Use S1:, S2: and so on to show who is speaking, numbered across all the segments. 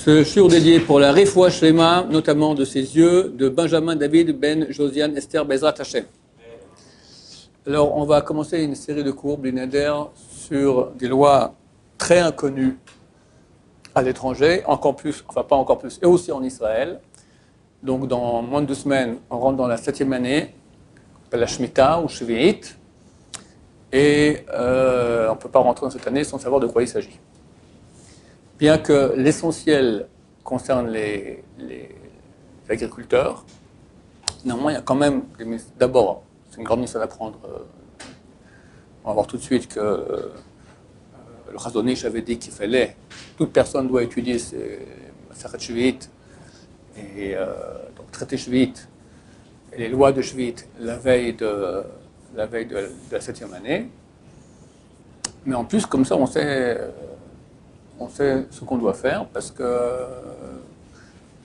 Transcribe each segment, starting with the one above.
S1: Ce shiur dédié pour la Refoua Shlema, notamment de ses yeux, de Benjamin David Ben Josiane Esther Bezrat Hashem. Alors, on va commencer une série de cours, Blinader, sur des lois très inconnues à l'étranger, encore plus, enfin pas encore plus, et aussi en Israël. Donc, dans moins de 2 semaines, on rentre dans la 7e année, la Shemitah ou Shvi'it, et on ne peut pas rentrer dans cette année sans savoir de quoi il s'agit. Bien que l'essentiel concerne les agriculteurs, néanmoins, il y a quand même, d'abord, c'est une grande mission à prendre. On va voir tout de suite que le Chazon Ish avait dit qu'il fallait, toute personne doit étudier Masechet Shvi'it, et donc traiter Shvi'it, et les lois de Shvi'it la veille de la 7e année. Mais en plus, comme ça, on sait ce qu'on doit faire, parce que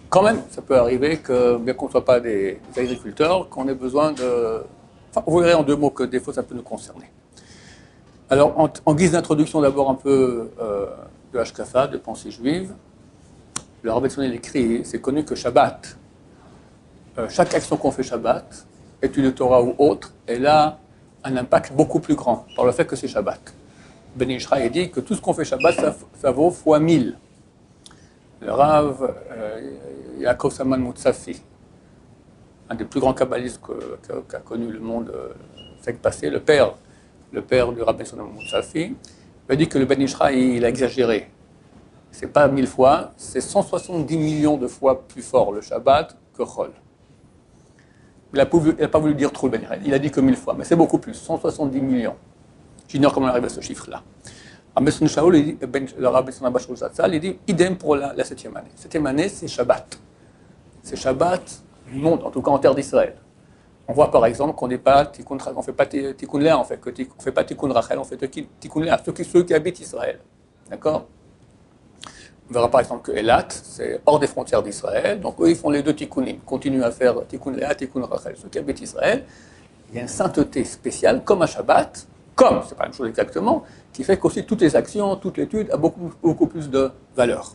S1: quand même, ça peut arriver que, bien qu'on ne soit pas des agriculteurs, qu'on ait besoin de... Enfin, vous verrez en 2 mots que des fois, ça peut nous concerner. Alors, en guise d'introduction, d'abord un peu de Hashkafa, de pensée juive, le Rav Betzalel écrit, c'est connu que Shabbat, chaque action qu'on fait Shabbat, étude Torah ou autre, elle a un impact beaucoup plus grand, par le fait que c'est Shabbat. Ben Ishraï dit que tout ce qu'on fait Shabbat, ça vaut fois 1000. Le Rav Yaakov Salman Moutsafi, un des plus grands kabbalistes qu'a connu le monde siècle passé, le père du Rabbi Salman Moutsafi, a dit que le Ben Ishraï, il a exagéré. C'est pas 1000 fois, c'est 170 millions de fois plus fort le Shabbat que Chol. Il n'a pas voulu dire trop le Ben Ishraï, il a dit que 1000 fois, mais c'est beaucoup plus, 170 millions. J'ignore comment on arrive à ce chiffre-là. Le Rabbi Salman Bashul Zatzal, il dit idem pour la 7e année. 7e année, c'est Shabbat. C'est Shabbat du monde, en tout cas en terre d'Israël. On voit par exemple qu'on ne fait pas Tikkun Léa, on ne fait pas Tikkun Rachel, on fait Tikkun Léa, ceux qui habitent Israël. D'accord? On verra par exemple que Elat, c'est hors des frontières d'Israël, donc eux ils font les 2 Tikkunim, continuent à faire Tikkun Léa, Tikkun Rachel. Ceux qui habitent Israël, il y a une sainteté spéciale, comme à Shabbat, c'est pas la même chose exactement, qui fait qu'aussi toutes les actions, toute l'étude a beaucoup plus de valeur.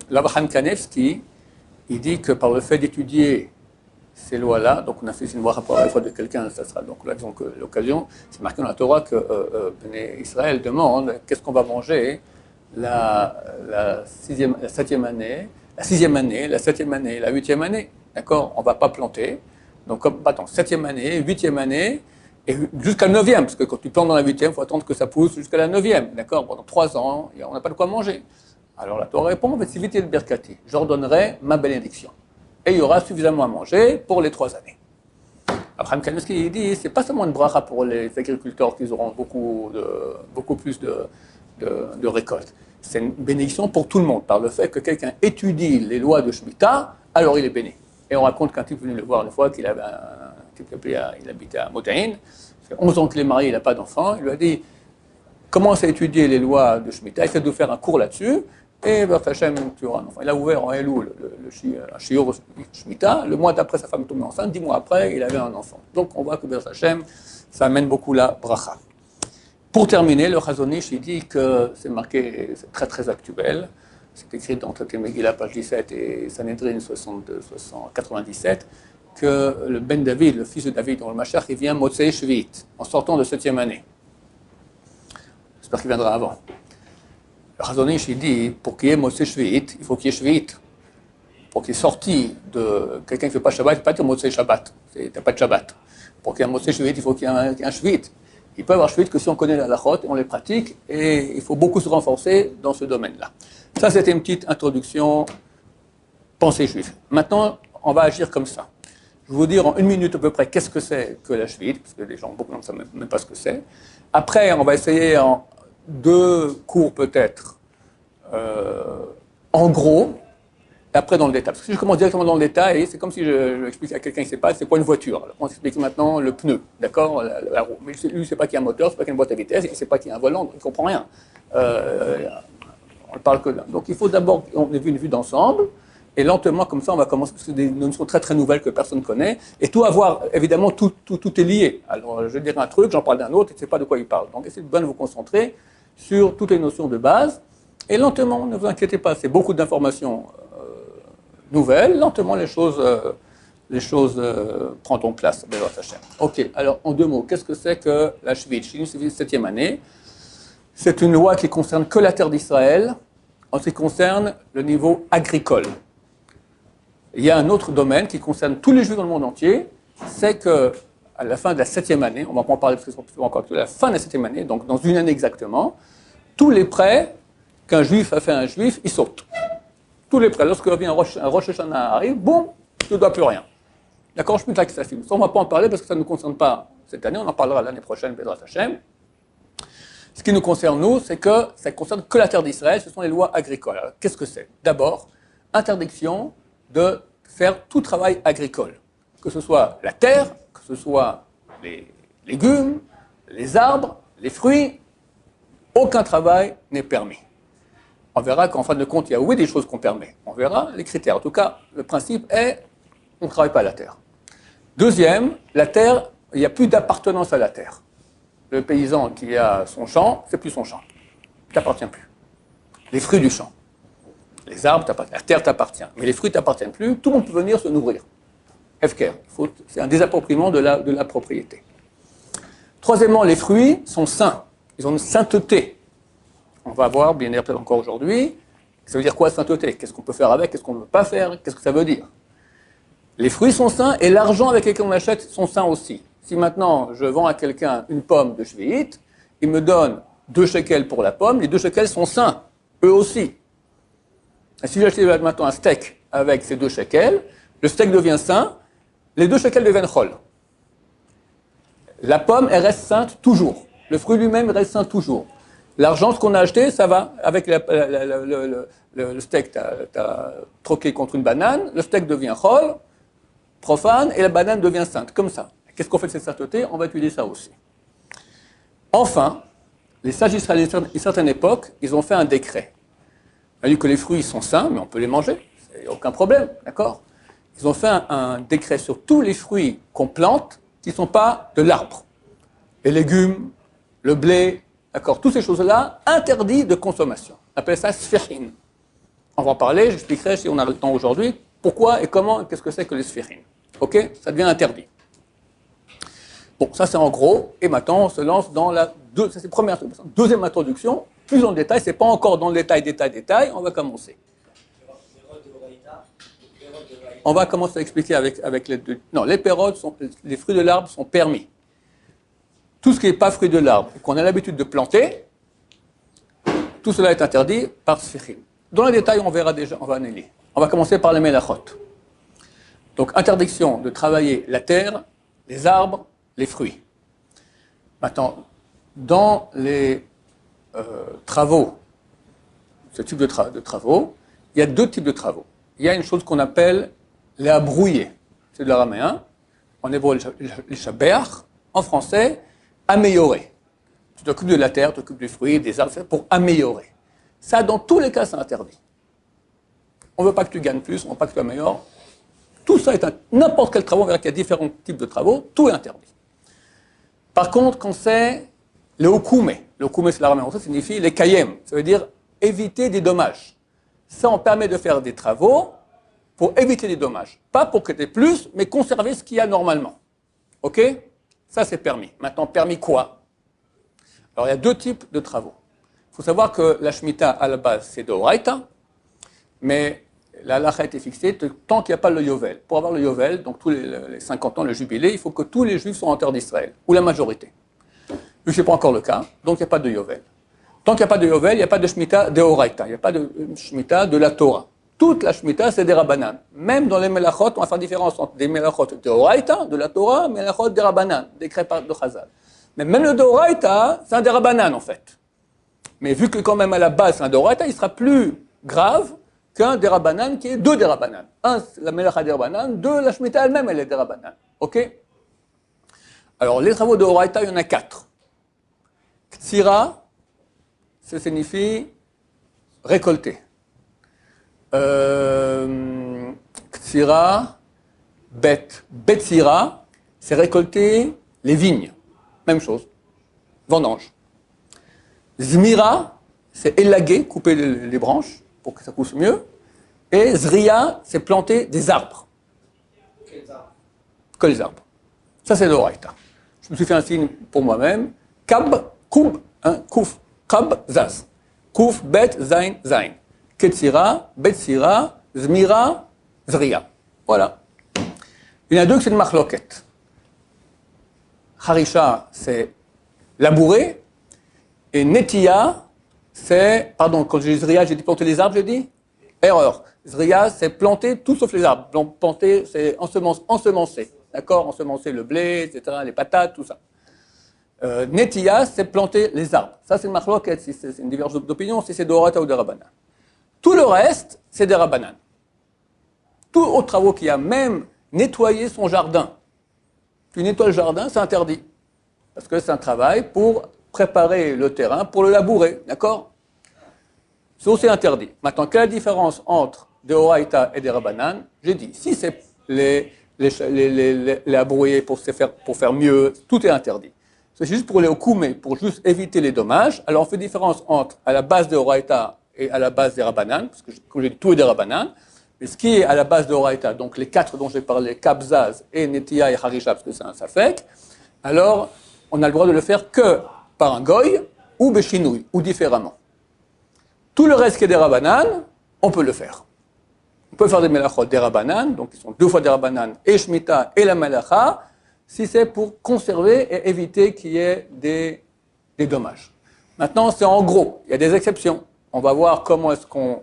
S1: L'Abraham Kanevski, il dit que par le fait d'étudier ces lois-là, donc on a fait une loi rapport à la foi de quelqu'un, ça sera donc l'occasion, c'est marqué dans la Torah que Israël demande qu'est-ce qu'on va manger la 7e année, la 6e année, la 7e année, la 8e année, d'accord? On ne va pas planter. Donc, 7e année, 8e année, et jusqu'à la 9e, parce que quand tu plantes dans la 8e, il faut attendre que ça pousse jusqu'à la 9e, d'accord? Pendant 3 ans, on n'a pas de quoi manger. Alors la Torah répond, c'est vite le berkati, j'ordonnerai ma bénédiction. Et il y aura suffisamment à manger pour les 3 années. Abraham Kanevski, il dit, c'est pas seulement une bracha pour les agriculteurs qui auront beaucoup plus de récoltes. C'est une bénédiction pour tout le monde, par le fait que quelqu'un étudie les lois de Shemitah, alors il est béni. Et on raconte qu'un type est venu le voir une fois, qu'il avait il habitait à Motaïn, ça fait 11 ans qu'il est marié, il n'a pas d'enfant, il lui a dit, commence à étudier les lois de Shemitah, essaie de faire un cours là-dessus, et Hachem, tu auras un enfant. Il a ouvert en Elul un shiur Shemitah, le mois d'après sa femme est tombée enceinte, 10 mois après, il avait un enfant. Donc on voit que Hachem, ça amène beaucoup la bracha. Pour terminer, le Chazon Ish, il dit que c'est marqué, c'est très très actuel, c'est écrit dans Traité Megillah, page 17 et Sanhedrin 97, que le Ben David, le fils de David, dont le Mashiach, il vient Motzei Shvi'it, en sortant de 7e année. J'espère qu'il viendra avant. Le Chazon Ish, il dit, pour qu'il y ait Motzei Shvi'it, il faut qu'il y ait Shvi'it. Pour qu'il y ait sorti de quelqu'un qui ne fait pas Shabbat, il ne peut pas dire Motzei Shabbat, tu n'as pas de Shabbat. Pour qu'il y ait un Motzei Shvi'it, il faut qu'il y ait un Shvi'it. Il peut y avoir Shvi'it que si on connaît la halachot, on les pratique, et il faut beaucoup se renforcer dans ce domaine-là. Ça, c'était une petite introduction pensée juive. Maintenant, on va agir comme ça. Je vais vous dire en 1 minute à peu près qu'est-ce que c'est que la Shvi'it, parce que les gens, beaucoup ne savent même pas ce que c'est. Après, on va essayer en 2 cours peut-être, en gros, et après dans le détail. Parce que si je commence directement dans le détail, c'est comme si je explique à quelqu'un qui ne sait pas, c'est quoi une voiture. Alors, on explique maintenant le pneu, d'accord, la roue. Mais lui, il ne sait pas qu'il y a un moteur, il ne sait pas qu'il y a une boîte à vitesse, il ne sait pas qu'il y a un volant, donc il ne comprend rien. On ne parle que là. Donc il faut d'abord, on ait vu une vue d'ensemble, et lentement, comme ça, on va commencer, parce que c'est des notions très très nouvelles que personne ne connaît, et tout avoir, évidemment, tout est lié. Alors, je vais dire un truc, j'en parle d'un autre, et je ne sais pas de quoi il parle. Donc, essayez de bien vous concentrer sur toutes les notions de base, Et lentement, ne vous inquiétez pas, c'est beaucoup d'informations nouvelles. Lentement, les choses prendront place. Ok, alors en 2 mots, qu'est-ce que c'est que la Shvit? Chez nous, c'est la 7e année. C'est une loi qui concerne que la terre d'Israël, en ce qui concerne le niveau agricole. Il y a un autre domaine qui concerne tous les Juifs dans le monde entier, c'est que à la fin de la 7e année, on ne va pas en parler parce que c'est encore à la fin de la 7e année, donc dans une année exactement, tous les prêts qu'un Juif a fait à un Juif, ils sautent. Tous les prêts. Lorsque vient un Rosh Hashanah arrive, boum, tu ne dois plus rien. D'accord, je peux ça, on ne va pas en parler parce que ça ne nous concerne pas cette année, on en parlera l'année prochaine, Bezrat Hashem. Ce qui nous concerne, nous, c'est que ça ne concerne que la terre d'Israël, ce sont les lois agricoles. Alors, qu'est-ce que c'est? D'abord, interdiction de faire tout travail agricole. Que ce soit la terre, que ce soit les légumes, les arbres, les fruits, aucun travail n'est permis. On verra qu'en fin de compte, il y a oui des choses qu'on permet. On verra les critères. En tout cas, le principe est, on ne travaille pas la terre. Deuxième, la terre, il n'y a plus d'appartenance à la terre. Le paysan qui a son champ, c'est plus son champ. Il ne t'appartient plus. Les fruits du champ. Les arbres, la terre t'appartient. Mais les fruits ne t'appartiennent plus. Tout le monde peut venir se nourrir. Hefker. C'est un désappropriement de la propriété. Troisièmement, les fruits sont saints. Ils ont une sainteté. On va voir, bien sûr, peut-être encore aujourd'hui. Ça veut dire quoi, sainteté? Qu'est-ce qu'on peut faire avec? Qu'est-ce qu'on ne peut pas faire? Qu'est-ce que ça veut dire? Les fruits sont sains et l'argent avec lequel on achète sont sains aussi. Si maintenant je vends à quelqu'un une pomme de Shvi'it, il me donne 2 shekels pour la pomme, les 2 shekels sont sains, eux aussi. Et si j'achète maintenant un steak avec ces 2 shekels, le steak devient sain, les 2 shekels deviennent chol. La pomme, elle reste sainte toujours. Le fruit lui-même reste sain toujours. L'argent, ce qu'on a acheté, ça va. Avec le steak, tu as troqué contre une banane, le steak devient chol, profane, et la banane devient sainte, comme ça. Qu'est-ce qu'on fait de cette sainteté? On va étudier ça aussi. Enfin, les sages israéliens, à une certaine époque, ils ont fait un décret. On a dit que les fruits sont sains, mais on peut les manger, il n'y a aucun problème, d'accord? Ils ont fait un décret sur tous les fruits qu'on plante qui ne sont pas de l'arbre. Les légumes, le blé, d'accord? Toutes ces choses-là, interdits de consommation. On appelle ça sfirin. On va en parler, j'expliquerai si on a le temps aujourd'hui, pourquoi et comment, et qu'est-ce que c'est que les sfirin. Ok? Ça devient interdit. Bon, ça c'est en gros, et maintenant on se lance dans la deuxième introduction, plus en détail, c'est pas encore dans le détail, on va commencer. On va commencer à expliquer avec les deux. Non, les pérodes, les fruits de l'arbre sont permis. Tout ce qui n'est pas fruit de l'arbre, qu'on a l'habitude de planter, tout cela est interdit par Sfirim. Dans le détail, on verra déjà, on va analyser. On va commencer par les melachot. Donc, interdiction de travailler la terre, les arbres, les fruits. Maintenant, dans les travaux, ce type de travaux, il y a 2 types de travaux. Il y a une chose qu'on appelle les abrouillés. C'est de l'araméen. En hébreu, les shabeach. En français, améliorer. Tu t'occupes de la terre, tu t'occupes des fruits, des arbres, pour améliorer. Ça, dans tous les cas, c'est interdit. On ne veut pas que tu gagnes plus, on ne veut pas que tu améliores. Tout ça est n'importe quel travail, on verra qu'il y a différents types de travaux, tout est interdit. Par contre, quand c'est le okume c'est l'araméen, ça signifie les kayem, ça veut dire éviter des dommages. Ça, on permet de faire des travaux pour éviter des dommages. Pas pour que tu aies plus, mais conserver ce qu'il y a normalement. Ok? Ça, c'est permis. Maintenant, permis quoi? Alors, il y a 2 types de travaux. Il faut savoir que la Shemitah, à la base, c'est de Oraita, mais la halakha a été fixée tant qu'il n'y a pas le Yovel. Pour avoir le Yovel, donc tous les 50 ans, le jubilé, il faut que tous les Juifs soient en terre d'Israël, ou la majorité. Ce n'est pas encore le cas, donc il n'y a pas de Yovel. Tant qu'il n'y a pas de Yovel, il n'y a pas de Shemitah de Oraita, il n'y a pas de Shemitah de la Torah. Toute la Shemitah, c'est des Rabbanan. Même dans les Melachot, on va faire différence entre des Melachot de Oraita, de la Torah, et Melachot des Rabbanan, décret de Chazal. Mais même le de Oraita, c'est un des Rabbanan en fait. Mais vu que quand même à la base c'est un de Oraita, il sera plus grave qu'un des Rabbanan qui est 2 des Rabbanan. Un, la Melacha des Rabbanan, 2, la Shemitah elle-même, elle est des Rabbanan. Ok? Alors, les travaux de Oraita, il y en a 4. Ktsira, ça signifie récolter. Ktsira, Betsira, c'est récolter les vignes. Même chose. Vendange. Zmira, c'est élaguer, couper les branches pour que ça pousse mieux. Et Zria, c'est planter des arbres.
S2: Quels arbres?
S1: Que les arbres. Ça, c'est l'oraïta. Je me suis fait un signe pour moi-même. Kab, Koub, Kouf, Kab, Zaz. Kouf, Bet, Zain, Zain. Ketsira, Betsira, Zmira, Zria. Voilà. Il y en a deux que c'est une marloquette. Harisha, c'est labourer. Et Netia, c'est... Pardon, quand j'ai dit Zria, j'ai dit planter les arbres, j'ai dit? Erreur. Zria, c'est planter tout sauf les arbres. Planter, c'est ensemencer. D'accord? Ensemencer le blé, etc., les patates, tout ça. Netia, c'est planter les arbres. Ça, c'est une marloquette, c'est une divergence d'opinion, si c'est d'Orata ou de Rabbanan. Tout le reste, c'est des Rabbanan. Tout autre travaux qu'il y a, même nettoyer son jardin. Tu nettoies le jardin, c'est interdit. Parce que c'est un travail pour préparer le terrain, pour le labourer. D'accord? C'est aussi interdit. Maintenant, quelle est la différence entre des Oraïta et des Rabbanan? J'ai dit, si c'est les labourer pour faire mieux, tout est interdit. C'est juste pour les Okume, pour juste éviter les dommages. Alors, on fait différence entre à la base des Oraïta et à la base des Rabbanan, parce que, comme j'ai dit, tout est des Rabbanan. Mais ce qui est à la base de Oraïta, donc les quatre dont j'ai parlé, Kabzaz et Netia et Harisha, parce que c'est un safek, alors on a le droit de le faire que par un goy ou béchinouille, ou différemment. Tout le reste qui est des Rabbanan, on peut le faire. On peut faire des melachot des Rabbanan, donc ils sont deux fois des Rabbanan, et Shemitah et la melacha, si c'est pour conserver et éviter qu'il y ait des dommages. Maintenant, c'est en gros, il y a des exceptions. On va voir comment est-ce qu'on...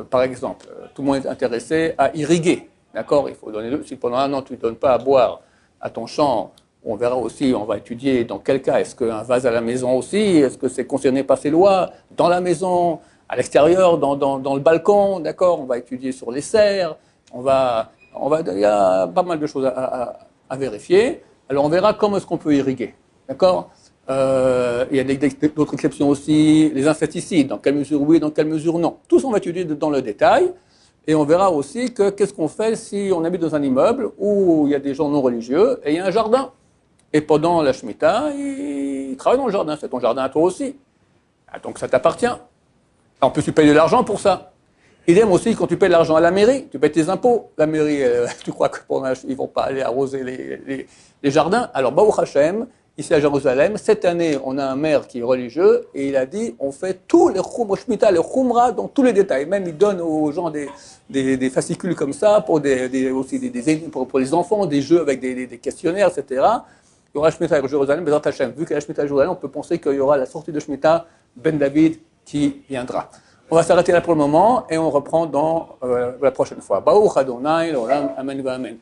S1: par exemple, tout le monde est intéressé à irriguer, d'accord? Il faut donner, si pendant un an tu ne donnes pas à boire à ton champ, on verra aussi, on va étudier dans quel cas, est-ce qu'un vase à la maison aussi, est-ce que c'est concerné par ces lois, dans la maison, à l'extérieur, dans le balcon, d'accord? On va étudier sur les serres, il y a pas mal de choses à vérifier. Alors on verra comment est-ce qu'on peut irriguer, d'accord? Il y a d'autres exceptions aussi, les insecticides, dans quelle mesure oui, dans quelle mesure non. Tout ça, on va étudier dans le détail. Et on verra aussi qu'est-ce qu'on fait si on habite dans un immeuble où il y a des gens non religieux et il y a un jardin. Et pendant la Shemitah, ils travaillent dans le jardin. C'est ton jardin à toi aussi. Donc ça t'appartient. En plus, tu payes de l'argent pour ça. Idem aussi quand tu payes de l'argent à la mairie, tu payes tes impôts. La mairie, tu crois qu'ils ne vont pas aller arroser les jardins? Alors, Baruch Hashem, ici à Jérusalem, cette année, on a un maire qui est religieux et il a dit on fait tous les Shemitah, les Khumra dans tous les détails. Même il donne aux gens des fascicules comme ça pour pour les enfants, des jeux avec des questionnaires, etc. Il y aura Shemitah à Jérusalem, Bezrat Hashem. Vu qu'il y a la Shemitah à Jérusalem, on peut penser qu'il y aura la sortie de Shemitah Ben David qui viendra. On va s'arrêter là pour le moment et on reprend dans la prochaine fois. Baruch Adonai, l'olam, amen, amen.